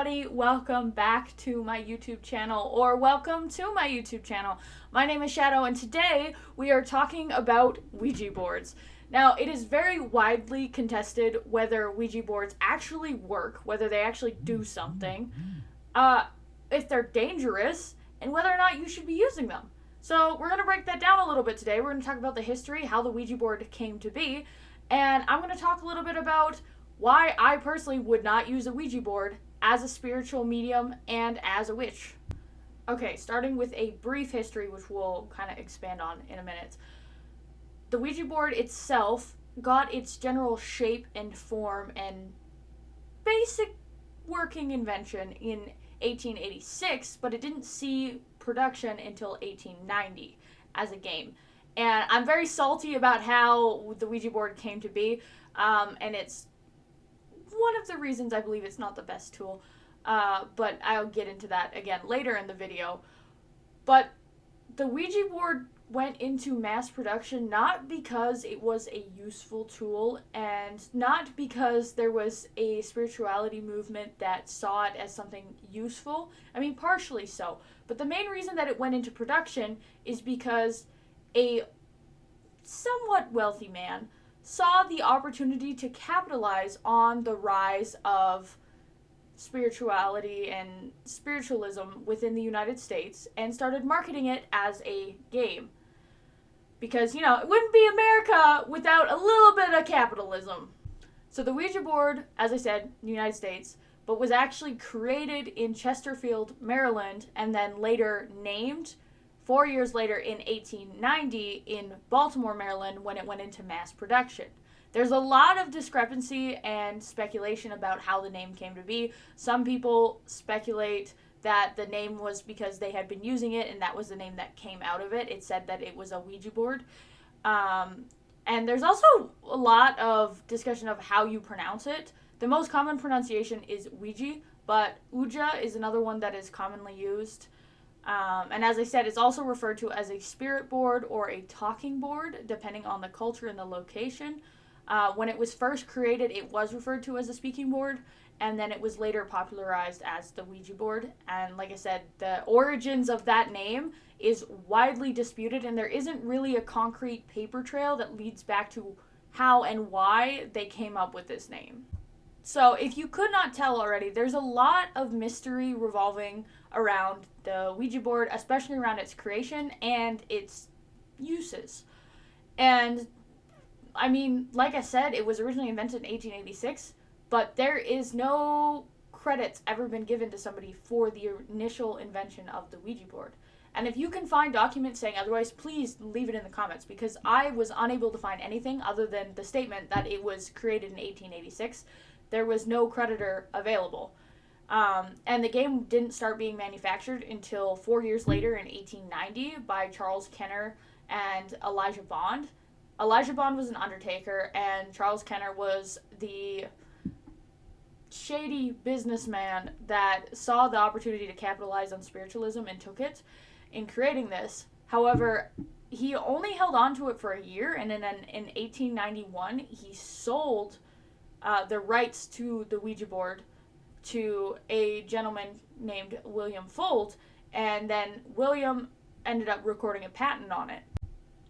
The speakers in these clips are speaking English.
everybody, welcome back to my YouTube channel, or welcome to my YouTube channel. My name is Shadow, and today we are talking about Ouija boards. Now, it is very widely contested whether Ouija boards actually work, whether they actually do something, if they're dangerous, and whether or not you should be using them. So we're going to break that down a little bit today. We're going to talk about the history, how the Ouija board came to be, and I'm going to talk a little bit about why I personally would not use a Ouija board as a spiritual medium and as a witch. Okay, starting with a brief history, which we'll kind of expand on in a minute. The Ouija board itself got its general shape and form and basic working invention in 1886, but it didn't see production until 1890 as a game. And I'm very salty about how the Ouija board came to be, and it's one of the reasons I believe it's not the best tool, but I'll get into that again later in the video. But the Ouija board went into mass production not because it was a useful tool and not because there was a spirituality movement that saw it as something useful. I mean, partially so. But the main reason that it went into production is because a somewhat wealthy man saw the opportunity to capitalize on the rise of spirituality and spiritualism within the United States and started marketing it as a game. Because, it wouldn't be America without a little bit of capitalism. So the Ouija board, as I said, United States, but was actually created in Chesterfield, Maryland, and then later named 4 years later in 1890 in Baltimore, Maryland, when it went into mass production. There's a lot of discrepancy and speculation about how the name came to be. Some people speculate that the name was because they had been using it and that was the name that came out of it. It said that it was a Ouija board. And there's also a lot of discussion of how you pronounce it. The most common pronunciation is Ouija, but Ouija is another one that is commonly used. And as I said, it's also referred to as a spirit board or a talking board, depending on the culture and the location. When it was first created, it was referred to as a speaking board, and then it was later popularized as the Ouija board. And like I said, the origins of that name is widely disputed, and there isn't really a concrete paper trail that leads back to how and why they came up with this name. So if you could not tell already, there's a lot of mystery revolving around the Ouija board, especially around its creation and its uses. And I mean, like I said, it was originally invented in 1886, but there is no credits ever been given to somebody for the initial invention of the Ouija board. And if you can find documents saying otherwise, please leave it in the comments, because I was unable to find anything other than the statement that it was created in 1886. There was no creditor available. And the game didn't start being manufactured until 4 years later in 1890 by Charles Kenner and Elijah Bond. Elijah Bond was an undertaker, and Charles Kenner was the shady businessman that saw the opportunity to capitalize on spiritualism and took it in creating this. However, he only held on to it for a year, and then in 1891, he sold the rights to the Ouija board to a gentleman named William Fuld, and then William ended up recording a patent on it.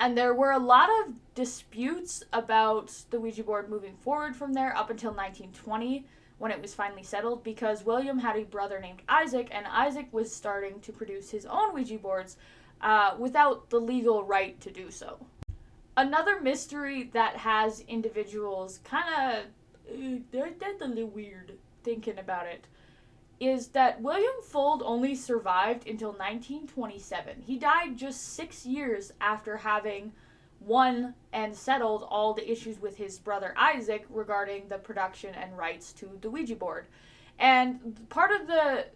And there were a lot of disputes about the Ouija board moving forward from there up until 1920, when it was finally settled, because William had a brother named Isaac, and Isaac was starting to produce his own Ouija boards without the legal right to do so. Another mystery that has individuals kind of, that's a little weird thinking about it, is that William Fuld only survived until 1927. He died just 6 years after having won and settled all the issues with his brother Isaac regarding the production and rights to the Ouija board. And part of the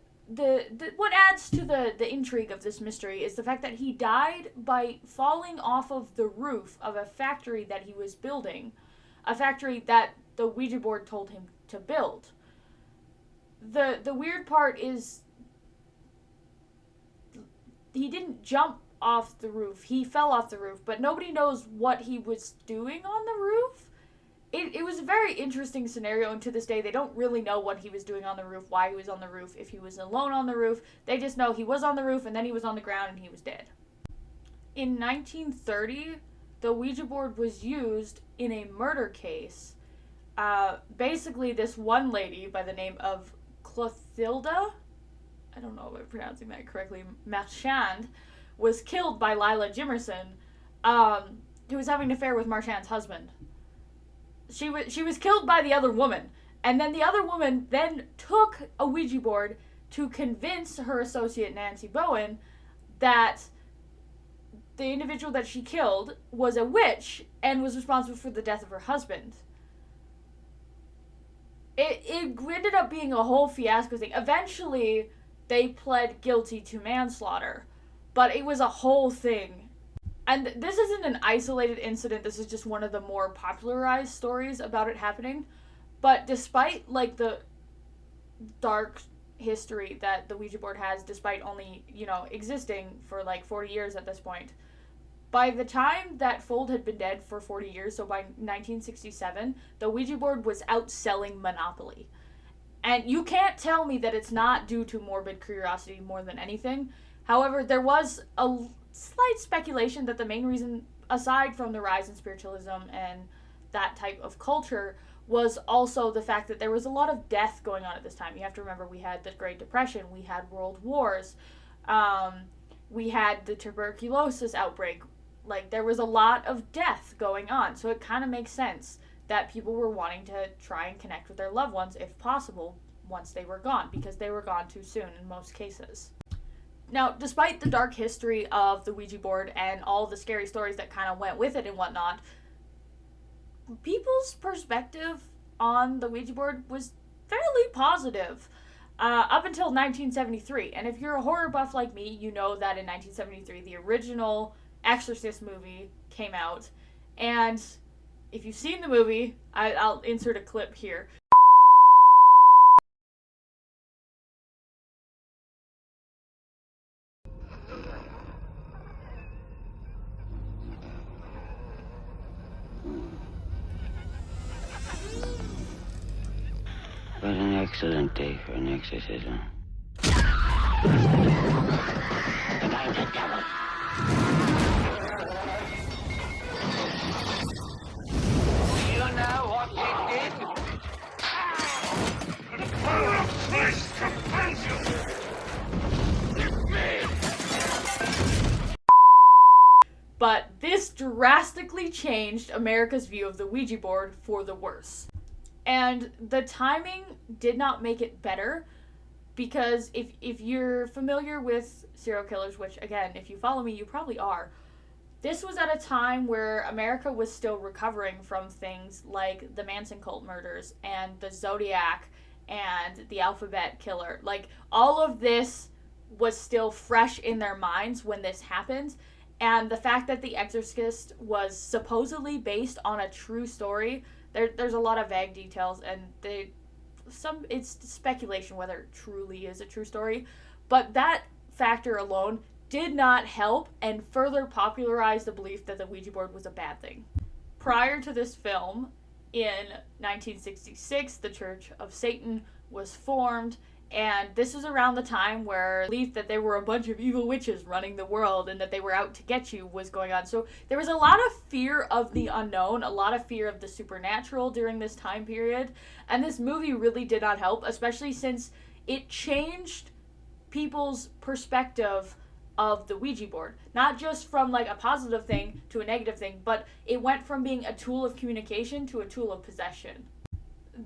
what adds to the intrigue of this mystery is the fact that he died by falling off of the roof of a factory that he was building, a factory that the Ouija board told him to build. The weird part is he didn't jump off the roof. He fell off the roof, but nobody knows what he was doing on the roof. it was a very interesting scenario, and to this day, they don't really know what he was doing on the roof, why he was on the roof, if he was alone on the roof. They just know he was on the roof, and then he was on the ground, and he was dead. In 1930, the Ouija board was used in a murder case. Basically, this one lady by the name of Clothilda, I don't know if I'm pronouncing that correctly, Marchand, was killed by Lila Jimerson, who was having an affair with Marchand's husband. She was killed by the other woman, and then the other woman then took a Ouija board to convince her associate Nancy Bowen that the individual that she killed was a witch and was responsible for the death of her husband. It ended up being a whole fiasco thing. Eventually, they pled guilty to manslaughter, but it was a whole thing. And this isn't an isolated incident, this is just one of the more popularized stories about it happening. But despite, like, the dark history that the Ouija board has, despite only, existing for, 40 years at this point, by the time that Fold had been dead for 40 years, so by 1967, the Ouija board was outselling Monopoly. And you can't tell me that it's not due to morbid curiosity more than anything. However, there was a slight speculation that the main reason, aside from the rise in spiritualism and that type of culture, was also the fact that there was a lot of death going on at this time. You have to remember, we had the Great Depression, we had world wars, we had the tuberculosis outbreak. There was a lot of death going on, so it kind of makes sense that people were wanting to try and connect with their loved ones, if possible, once they were gone, because they were gone too soon in most cases. Now, despite the dark history of the Ouija board and all the scary stories that kind of went with it and whatnot, people's perspective on the Ouija board was fairly positive up until 1973. And if you're a horror buff like me, you know that in 1973, the original Exorcist movie came out. And if you've seen the movie, I'll insert a clip here. What an excellent day for an exorcism. And I'm the devil. You know what you did? The power of Christ compels you! It's me! But this drastically changed America's view of the Ouija board for the worse. And the timing did not make it better, because if you're familiar with serial killers, which, again, if you follow me, you probably are, this was at a time where America was still recovering from things like the Manson cult murders and the Zodiac and the Alphabet Killer. All of this was still fresh in their minds when this happened. And the fact that The Exorcist was supposedly based on a true story, there's a lot of vague details, and it's speculation whether it truly is a true story. But that factor alone did not help and further popularize the belief that the Ouija board was a bad thing. Prior to this film, in 1966, the Church of Satan was formed, and this is around the time where the belief that there were a bunch of evil witches running the world and that they were out to get you was going on. So there was a lot of fear of the unknown, a lot of fear of the supernatural during this time period. And this movie really did not help, especially since it changed people's perspective of the Ouija board. Not just from a positive thing to a negative thing, but it went from being a tool of communication to a tool of possession.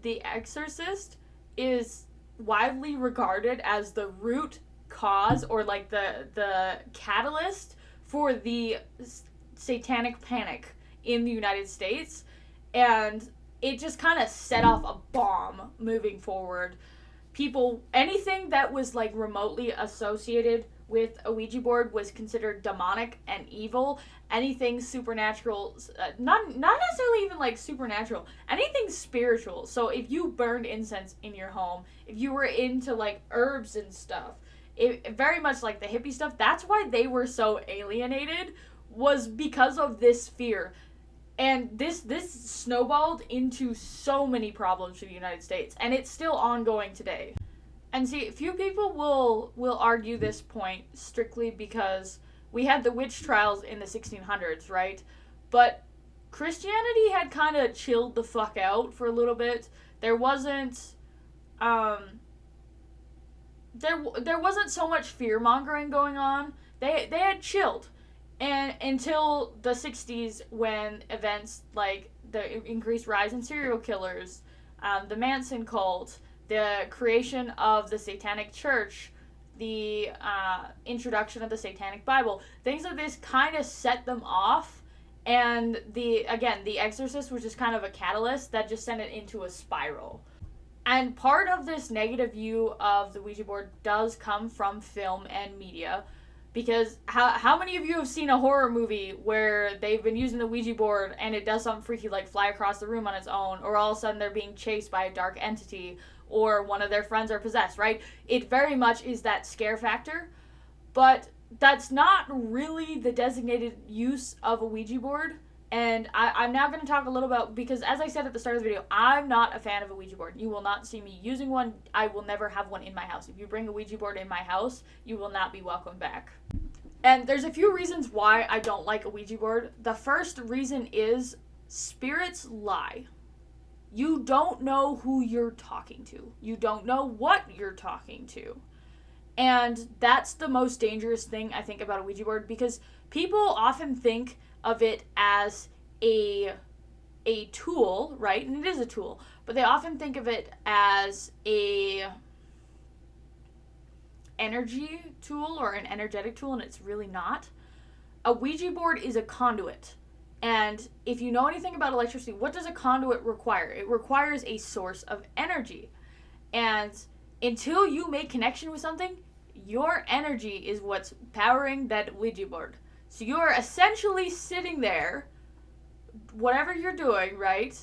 The Exorcist is widely regarded as the root cause, or the catalyst for the satanic panic in the United States, and it just kind of set off a bomb moving forward. Anything that was remotely associated with a Ouija board was considered demonic and evil. Anything supernatural, not necessarily even supernatural, anything spiritual. So if you burned incense in your home, if you were into herbs and stuff, very much like the hippie stuff, that's why they were so alienated, was because of this fear. And this snowballed into so many problems for the United States, and it's still ongoing today. And see, few people will argue this point strictly because we had the witch trials in the 1600s, right? But Christianity had kind of chilled the fuck out for a little bit. There wasn't there wasn't so much fear mongering going on. They had chilled, and until the 60s, when events like the increased rise in serial killers, the Manson cult, the creation of the Satanic Church, the introduction of the Satanic Bible, things like this kind of set them off. And the Exorcist was just kind of a catalyst that just sent it into a spiral. And part of this negative view of the Ouija board does come from film and media. Because how many of you have seen a horror movie where they've been using the Ouija board and it does something freaky like fly across the room on its own, or all of a sudden they're being chased by a dark entity, or one of their friends are possessed, right? It very much is that scare factor. But that's not really the designated use of a Ouija board. And I'm now going to talk a little about, because as I said at the start of the video, I'm not a fan of a Ouija board. You will not see me using one. I will never have one in my house. If you bring a Ouija board in my house, you will not be welcome back. And there's a few reasons why I don't like a Ouija board. The first reason is spirits lie. You don't know who you're talking to. You don't know what you're talking to. And that's the most dangerous thing, I think, about a Ouija board, because people often think of it as a tool, right? And it is a tool, but they often think of it as a energy tool or an energetic tool, and it's really not. A Ouija board is a conduit. And if you know anything about electricity, what does a conduit require? It requires a source of energy. And until you make connection with something, your energy is what's powering that Ouija board. So you're essentially sitting there, whatever you're doing, right?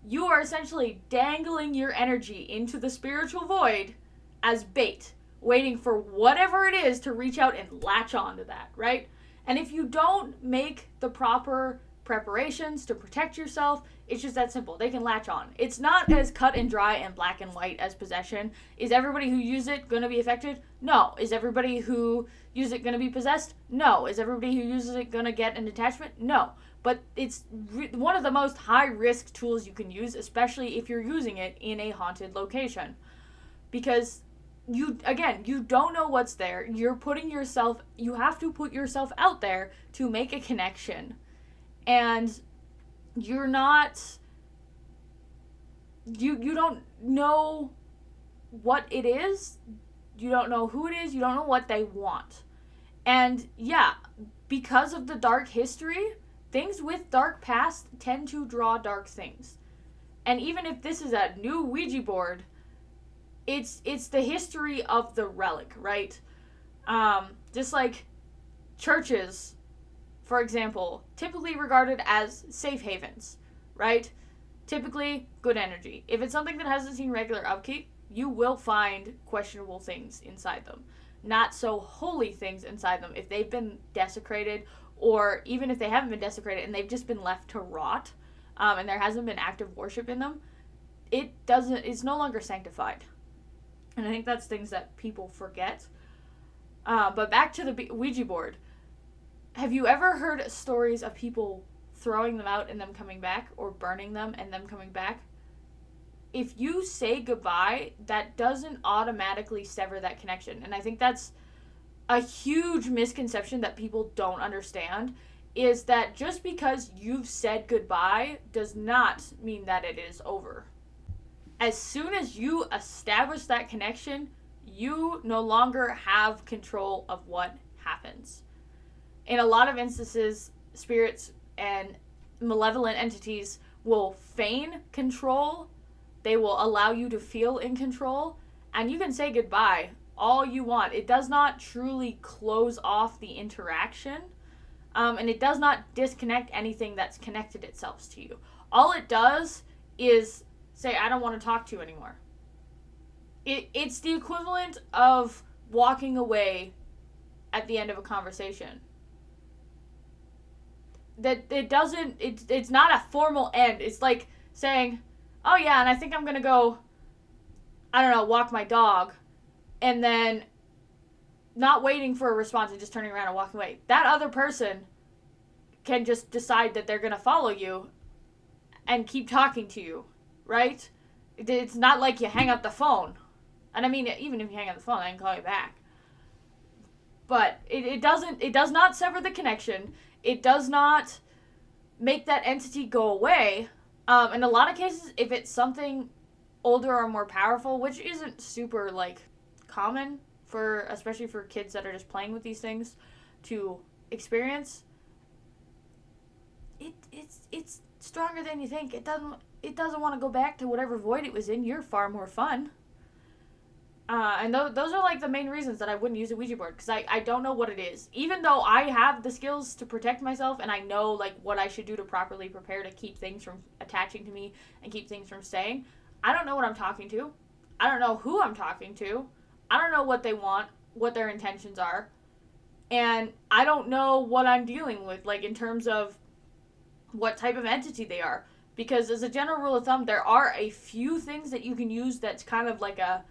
You are essentially dangling your energy into the spiritual void as bait, waiting for whatever it is to reach out and latch onto that, right? And if you don't make the proper preparations to protect yourself, it's just that simple. They can latch on. It's not as cut and dry and black and white as possession. Is everybody who uses it going to be affected? No. Is everybody who uses it going to be possessed? No. Is everybody who uses it going to get an attachment? No. But it's one of the most high-risk tools you can use, especially if you're using it in a haunted location. Because you don't know what's there. You have to put yourself out there to make a connection. And you're not, you don't know what it is, you don't know who it is, you don't know what they want. And yeah, because of the dark history, things with dark past tend to draw dark things. And even if this is a new Ouija board, it's the history of the relic, right? Just like churches, for example, typically regarded as safe havens, right? Typically, good energy. If it's something that hasn't seen regular upkeep, you will find questionable things inside them. Not so holy things inside them. If they've been desecrated, or even if they haven't been desecrated and they've just been left to rot, and there hasn't been active worship in them, it's no longer sanctified. And I think that's things that people forget. But back to the Ouija board. Have you ever heard stories of people throwing them out and them coming back, or burning them and them coming back? If you say goodbye, that doesn't automatically sever that connection. And I think that's a huge misconception that people don't understand, is that just because you've said goodbye does not mean that it is over. As soon as you establish that connection, you no longer have control of what happens. In a lot of instances, spirits and malevolent entities will feign control. They will allow you to feel in control. And you can say goodbye all you want. It does not truly close off the interaction. And it does not disconnect anything that's connected itself to you. All it does is say, I don't want to talk to you anymore. It's the equivalent of walking away at the end of a conversation. that it doesn't, it's not a formal end. It's like saying, oh yeah, and I think I'm gonna go, I don't know, walk my dog, and then not waiting for a response and just turning around and walking away. That other person can just decide that they're gonna follow you and keep talking to you, right? It's not like you hang up the phone. And I mean, even if you hang up the phone, I can call you back. But it does not sever the connection. It does not make that entity go away. In a lot of cases, if it's something older or more powerful, which isn't super, like, common for, especially for kids that are just playing with these things to experience, it's stronger than you think. It doesn't want to go back to whatever void it was in. You're far more fun. And those are, like, the main reasons that I wouldn't use a Ouija board, because I don't know what it is. Even though I have the skills to protect myself, and I know, like, what I should do to properly prepare to keep things from attaching to me and keep things from staying, I don't know what I'm talking to. I don't know who I'm talking to. I don't know what they want, what their intentions are. And I don't know what I'm dealing with, like, in terms of what type of entity they are. Because as a general rule of thumb, there are a few things that you can use that's kind of like a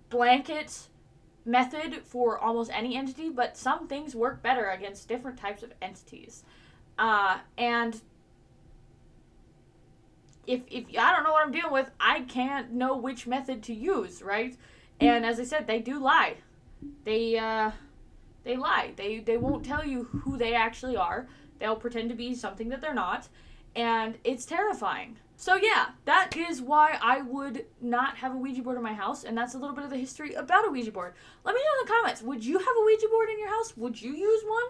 blanket method for almost any entity, but some things work better against different types of entities. And if I don't know what I'm dealing with, I can't know which method to use, right? And as I said, they do lie. They lie. They won't tell you who they actually are. They'll pretend to be something that they're not, and it's terrifying. So yeah, that is why I would not have a Ouija board in my house, and that's a little bit of the history about a Ouija board. Let me know in the comments, would you have a Ouija board in your house? Would you use one?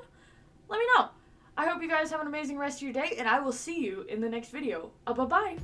Let me know. I hope you guys have an amazing rest of your day, and I will see you in the next video. Bye-bye.